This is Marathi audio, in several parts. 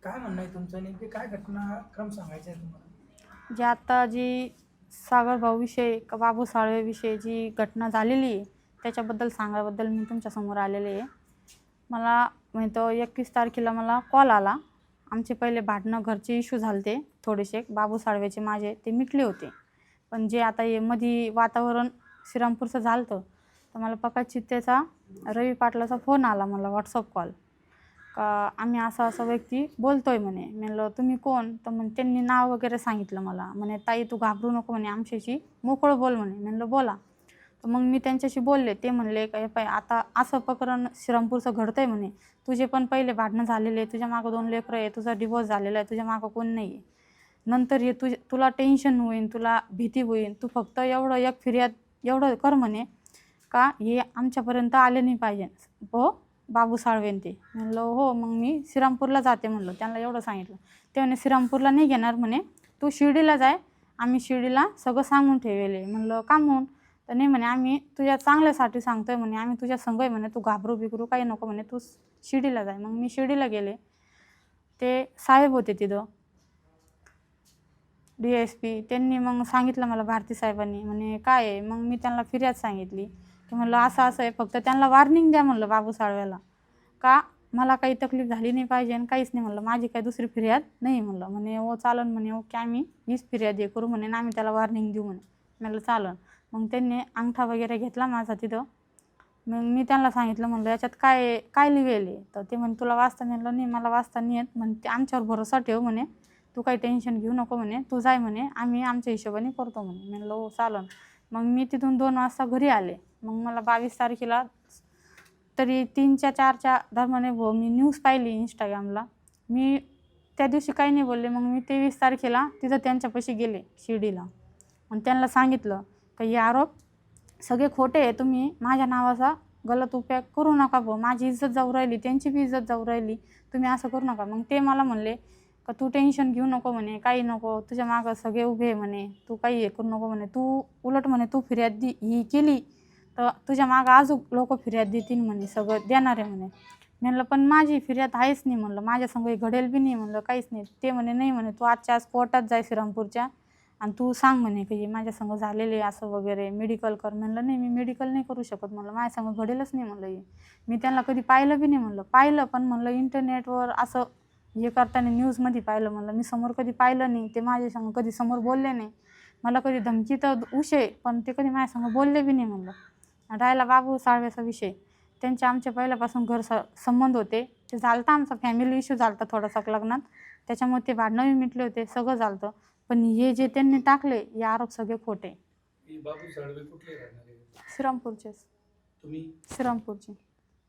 काय म्हणणं आहे तुमचं? नेमकी काय घटनाक्रम सांगायचा आहे तुम्हाला? जे आता जी सागरभाऊविषयी का बाबू साळवेविषयी जी घटना झालेली आहे त्याच्याबद्दल सांगायबद्दल मी तुमच्यासमोर आलेले आहे. मला म्हणतो 21 तारखेला मला कॉल आला. आमचे पहिले भांडणं घरचे इश्यू झाले थोडेसे बाबू साळवेचे माझे ते मिटले होते. पण जे आता हे मध्ये वातावरण श्रीरामपूरचं झालं तर मला पक्का चित्तेचा रवी पाटलाचा फोन आला मला व्हॉट्सअप कॉल का आम्ही असा असा व्यक्ती बोलतोय म्हणे. म्हणलं तुम्ही कोण? तर म्हणे त्यांनी नाव वगैरे सांगितलं मला. म्हणे ताई तू घाबरू नको म्हणे आमच्याशी मोकळं बोल म्हणे. म्हणलं बोला. तर मग मी त्यांच्याशी बोलले. ते म्हणले काय पाय आता असं प्रकरण श्रीरामपूरचं घडतंय म्हणे. तुझे पण पहिले भांडणं झालेले, तुझ्या मागं 2 लेकरं आहे, तुझा डिवोर्स झालेला आहे, तुझ्या मागं कोण नाही आहे. नंतर हे तुला टेन्शन होईल, तुला भीती होईल, तू फक्त एवढं एक फिर्याद एवढं कर म्हणे का हे आमच्यापर्यंत आले नाही पाहिजे हो बाबू साळवेन ते. म्हणलं हो मग मी श्रीरामपूरला जाते म्हणलं. त्यांना एवढं सांगितलं. ते म्हणे श्रीरामपूरला नाही घेणार म्हणे, तू शिर्डीला जाय, आम्ही शिर्डीला सगळं सांगून ठेवले. म्हणलं का म्हणून? तर नाही म्हणे आम्ही तुझ्या चांगल्यासाठी सांगतोय म्हणे, आम्ही तुझ्या संग आहे म्हणे, तू घाबरू बिकरू काही नको म्हणे, तू शिर्डीला जाय. मग मी शिर्डीला गेले. ते साहेब होते तिथं DSP. त्यांनी मग सांगितलं मला भारती साहेबांनी म्हणे काय आहे. मग मी त्यांना फिर्याद सांगितली की म्हणलं असं असं आहे, फक्त त्यांना वॉर्निंग द्या म्हणलं बाबू साळव्याला का मला काही तकलीफ झाली नाही पाहिजे आणि काहीच नाही म्हणलं, माझी काही दुसरी फिर्याद नाही म्हणलं. म्हणे हो चालन म्हणे, ओके आम्ही हीच फिर्याद हे करू म्हणे आणि आम्ही त्याला वॉर्निंग देऊ म्हणे. म्हणलं चालन. मग त्यांनी अंगठा वगैरे घेतला माझा तिथं. मग मी त्यांना सांगितलं म्हणलं याच्यात काय काय लिहिलेलं आहे. तर ते म्हणे तुला वाचता? म्हणलं नाही मला वाचता नाही येत म्हणे. ते आमच्यावर भरोसा ठेव म्हणे, तू काही टेन्शन घेऊ नको म्हणे, तू जाय म्हणे, आम्ही आमच्या हिशोबाने करतो म्हणे. म्हणलं हो चालन. मग मी तिथून 2 वाजता घरी आले. मग मला 22 तारखेला तरी 3च्या 4च्या दरम्यान मी न्यूज पाहिली इंस्टाग्रामला. मी त्या दिवशी काही नाही बोलले. मग मी 23 तारखेला तिथं त्यांच्यापाशी गेले शिर्डीला आणि त्यांना सांगितलं का हे आरोप सगळे खोटे आहे, तुम्ही माझ्या नावाचा गलत उपयोग करू नका भाऊ, माझी इज्जत जाऊ राहिली, त्यांची बी इज्जत जाऊ राहिली, तुम्ही असं करू नका. मग ते मला म्हणले का तू टेन्शन घेऊ नको म्हणे, काही नको, तुझ्या मागं सगळे उभे आहे म्हणे, तू काही हे करू नको म्हणे, तू उलट म्हणे तू फिर्याद ही केली तर तुझ्या मागं अजून लोक फिर्याद देतील म्हणे, सगळं देणार आहे म्हणे. म्हणलं पण माझी फिर्याद आहेच नाही म्हणलं, माझ्या संग घडेल बी नाही म्हणलं, काहीच नाही. ते म्हणे नाही म्हणे तू आजच्या आज कोर्टात जाय श्रीरामपूरच्या आणि तू सांग म्हणे की माझ्या संग झालेले असं वगैरे, मेडिकल कर. म्हणलं नाही मी मेडिकल नाही करू शकत म्हणलं, माझ्या संग घडेलच नाही म्हणलं हे. मी त्यांना कधी पाहिलं बी नाही म्हणलं, पाहिलं पण म्हणलं इंटरनेटवर असं हे करताना न्यूजमध्ये पाहिलं म्हणलं, मी समोर कधी पाहिलं नाही. ते माझ्या संग कधी समोर बोलले नाही, मला कधी धमकी तर उशे पण ते कधी माझ्या संग बोलले बी नाही म्हणलं. राहिला बाबू साळव्याचा विषय, त्यांचे आमचे पहिल्यापासून संबंध होते, ते झालं आमचा फॅमिली इश्यू झाला थोडासा लग्नात, त्याच्यामुळे ते भांडणं बी मिटले होते, सगळं झालं. पण हे जे त्यांनी टाकले हे आरोप सगळे खोटे. बाबू साळवे कुठले राहणार आहे? श्रीरामपूरचेच. तुम्ही? श्रीरामपूरचे.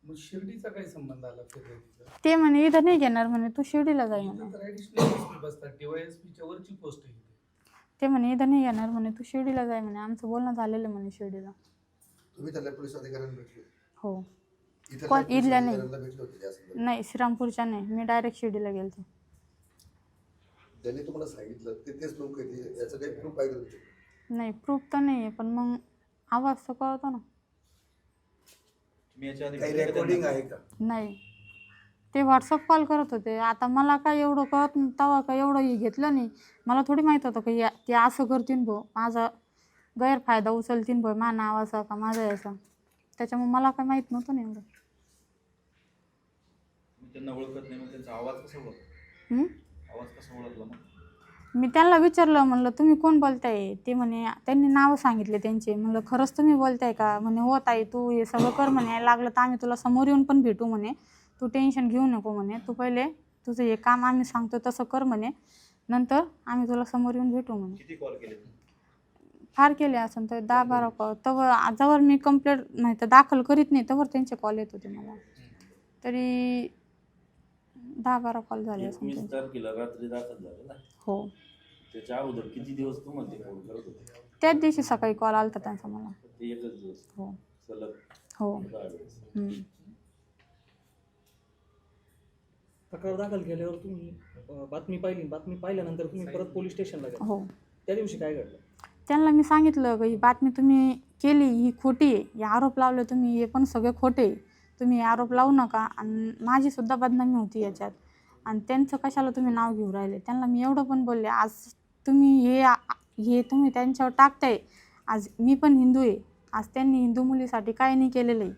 मग शिर्डीचा काय संबंध आला फिर्यादीचा? ते म्हणे इथं नाही घेणार म्हणे, तू शिर्डीला जाय म्हणे. तर ॲडिशनल एसपी बसतात, DYSPच्या वरची पोस्ट आहे. ते म्हणे इथं नाही घेणार म्हणे, तू शिर्डीला जाय म्हणे, आमचं बोलणं झालेलं म्हणे शिर्डीला. तुम्ही त्याला पोलीस अधिकाऱ्यांना भेटले? हो. इथल्या कोण इथल्या नाही भेटले होते त्या संदर्भात? नाही, श्रीरामपूरच्या नाही, मी डायरेक्ट शिर्डीला गेलते. त्यांनी तुम्हाला सांगितलं ते तेच लोक आहेत, याचं काही प्रूफ आहे का तुमच्याकडे? नाही प्रूफ तर नाही आहे, पण मग आवाज तर कळतो ना. काही रेकॉर्डिंग आहे का? नाही, ते व्हॉट्सअप कॉल करत होते. आता मला काय एवढं कळत तेव्हा काय एवढं हे घेतलं नाही. मला थोडी माहीत होतं की ते असं करतीन भाऊ, माझा गैरफायदा उचलतीन भाऊ माझ्या नावाचा का माझा याचा, त्याच्यामुळे मला काय माहीत नव्हतं ना एवढं. त्यांना ओळखत नाही, मग त्यांचा आवाज कसा ओळखला? आवाज कसा ओळखला मग? मी त्यांना विचारलं म्हणलं तुम्ही कोण बोलताय? ते म्हणे त्यांनी नाव सांगितले त्यांचे. म्हणलं खरंच तुम्ही बोलताय का? म्हणे हो ताई तू हे सगळं कर म्हणे, लागलं तर आम्ही तुला समोर येऊन पण भेटू म्हणे, तू टेन्शन घेऊ नको म्हणे, तू पहिले तुझं हे काम आम्ही सांगतो तसं कर म्हणे, नंतर आम्ही तुला समोर येऊन भेटू म्हणे. किती कॉल केले? फार केले असं तर 10-12 कॉल. तवर जवळ मी कंप्लेंट नाही तर दाखल करीत नाही तवर त्यांचे कॉल येत होते मला. तरी 10-12 कॉल झाले असं. 21 तारखेला रात्री दाखल झाले ना? हो. त्याच्या अगोदर किती दिवस तुम्हाला ते फोन करत होते? त्याच दिवशी सकाळी कॉल आला त्यांचा मला. ते एकच दिवस? हो सलग? हो. 10 दिवस. तक्रार दाखल केल्यावर तुम्ही बातमी पाहिल्यानंतर तुम्ही परत पोलीस स्टेशनला गेला. हो. त्या दिवशी काय घडलं? त्यांना मी सांगितलं की ही बातमी तुम्ही केली ही खोटी आहे, हे आरोप लावले तुम्ही हे पण सगळे खोटे आहे, तुम्ही हे आरोप लावू नका आणि माझीसुद्धा बदनामी होती याच्यात. आणि त्यांचं कशाला तुम्ही नाव घेऊ राहिले. त्यांना मी एवढं पण बोलले, आज तुम्ही हे तुम्ही त्यांच्यावर टाकताय. आज मी पण हिंदू आहे. आज त्यांनी हिंदू मुलीसाठी काय नाही केलेलं आहे.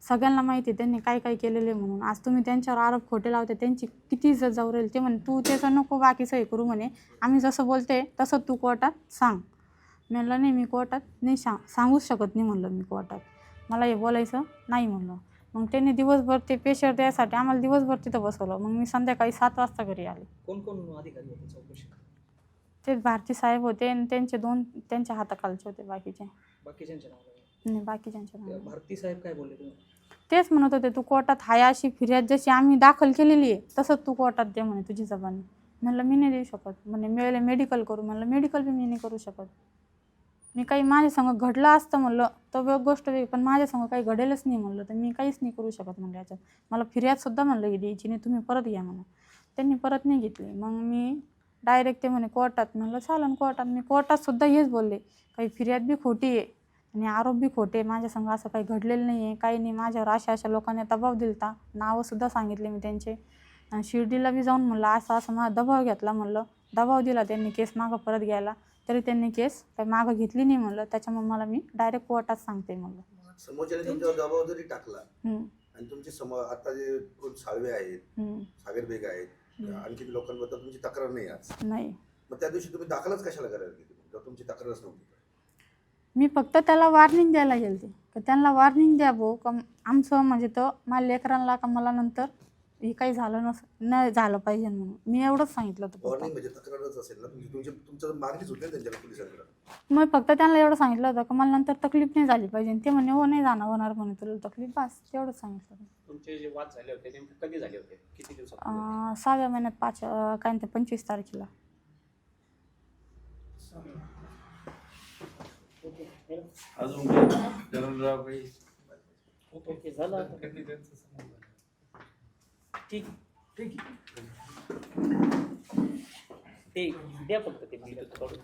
सगळ्यांना माहिती आहे त्यांनी काय काय केलेलं आहे म्हणून. आज तुम्ही त्यांच्यावर आरोप खोटे लावते. त्यांची किती इज्जत जाऊ राहील. ते म्हणे तू त्याचं नको बाकीचं हे करू म्हणे. आम्ही जसं बोलते तसं तू कोर्टात सांग. म्हणलं नाही, मी कोर्टात नाही सांगूच शकत नाही म्हणलं मी कोर्टात. मला हे बोलायचं नाही म्हणलं. मग त्यांनी दिवसभर ते पेशर द्यायसाठी आम्हाला दिवसभर तिथं बसवलं. मग मी संध्याकाळी 7 वाजता घरी आले. कोण कोण अधिकारी होते चौकशी? ते भारती साहेब होते आणि त्यांचे 2 त्यांच्या हाताखालचे होते. बाकीच्यांच्या नाव नाही, बाकीच्यांचे नाव नाही. भारती साहेब काय बोलले तुम्ही? तेच म्हणत होते तू कोर्टात हाय अशी फिर्याद जशी आम्ही दाखल केलेली आहे तसंच तू कोर्टात दे म्हणे तुझी जबानी. म्हणलं मी नाही देऊ शकत. म्हणे मिळाले मेडिकल करू. म्हणलं मेडिकल बी मी नाही करू शकत. मी काही माझ्या संग घडलं असतं म्हणलं तर गोष्ट वेगळी, पण माझ्या संग काही घडेलच नाही म्हणलं तर मी काहीच नाही करू शकत म्हणलं याच्यात. मला फिर्यादसुद्धा म्हणलं की द्यायची नाही, तुम्ही परत घ्या म्हणून. त्यांनी परत नाही घेतली. मग मी डायरेक्ट ते म्हणे कोर्टात. म्हणलं चालन कोर्टात. मी कोर्टातसुद्धा हेच बोलले, काही फिर्याद बी खोटी आहे आणि आरोप बी खोटे. माझ्या संग असं काही घडलेलं नाही आहे, काही नाही. माझ्यावर अशा लोकांनी दबाव दिलता. नावंसुद्धा सांगितले मी त्यांचे. आणि शिर्डीला बी जाऊन म्हणलं असं मला दबाव घेतला म्हणलं. दबाव दिला त्यांनी केस मागं परत घ्यायला, तरी त्यांनी केस काही मागं घेतली नाही म्हणलं. त्याच्यामुळे मला मी डायरेक्ट कोर्टात सांगते म्हणलं. समोरच्याने तुमच्यावर दबाव जरी टाकला आणि तुमचे आता जे कोण साळवे आहेत, सागर बेग आहेत, आणखी लोकांबद्दल तुमची तक्रार नाही आज नाही. मग त्या दिवशी तुम्ही दाखलच कशाला करायला गेली जर तुमची तक्रारच नव्हती? मी फक्त त्याला वॉर्निंग द्यायला गेलते की त्यांना वॉर्निंग द्या भाऊ का आमचं म्हणजे तर माझ्या लेकरांना का मला नंतर हे काही झालं नाही झालं पाहिजे म्हणून. मी एवढंच सांगितलं होतं. वॉर्निंग म्हणजे तक्रारच असेल ना, तुमचं मागणीच होती ना त्यांच्याकडे पोलिसांकडे. मग फक्त त्यांना एवढं सांगितलं होतं की मला नंतर तकलीफ नाही झाली पाहिजे. ते म्हणे हो नाही जाणार होणार म्हणे तुला तकलीफ, बस तेवढंच सांगितलं होतं. तुमचे जे वाद झाले होते नेमके कधी झाले होते, किती दिवसात? 6व्या महिन्यात 25 तारखेला. अजून काही करणराव काही ओके झालं आता. ठीक ठीक ते द्या फक्त ते बिल काढून.